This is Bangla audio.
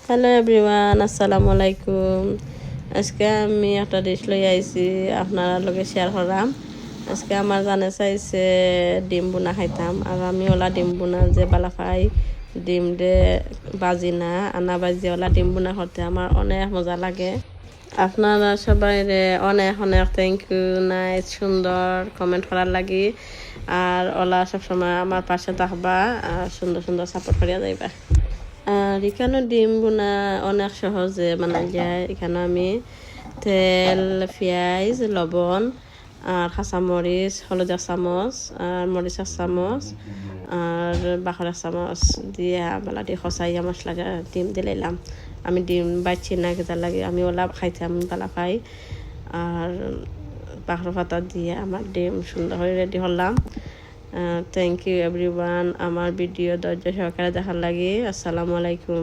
হ্যালো এভরিওয়ান, আসসালামু আলাইকুম। আজকে আমি একটা ডিশ লই আইছি আপনার লগে শেয়ার করাম। আজকে আমার জানে চাইছে ডিম বুনা খাইতাম, আর আমি ওলা ডিম বুনা যে বালা খাই, ডিম দে বাজি না আনা বাজি ওলা ডিম বুনা করতে আমার অনেক মজা লাগে। আপনারা সবাই অনেক অনেক থ্যাংক ইউ, নাইস সুন্দর কমেন্ট করার লাগি। আর ওলা সবসময় আমার পাশে থাকবা আর সুন্দর সুন্দর সাপোর্ট করিয়া যাইবা। আর এখানে ডিম বোনা অনেক সহজে বানাই যায়। এখানে আমি তেল, পেঁয়াজ, লবণ আর কাঁচামরিচ, হলুদ এক চামচ আর মরিচ এক চামচ আর বাখর এক চামচ দিয়ে বেলা দিয়ে খসাইয়া মশলা ডিম দিলাম। আমি ডিম বাইছি না কেটা লাগে, আমি ওলা খাইতাম বেলা খাই। আর বাখর পাতা দিয়ে আমার ডিম সুন্দর করে রেডি করলাম। থ্যাংক ইউ এভরিওয়ান, আমার ভিডিও ধৈর্য সহকারে দেখার লাগে। আসসালামু আলাইকুম।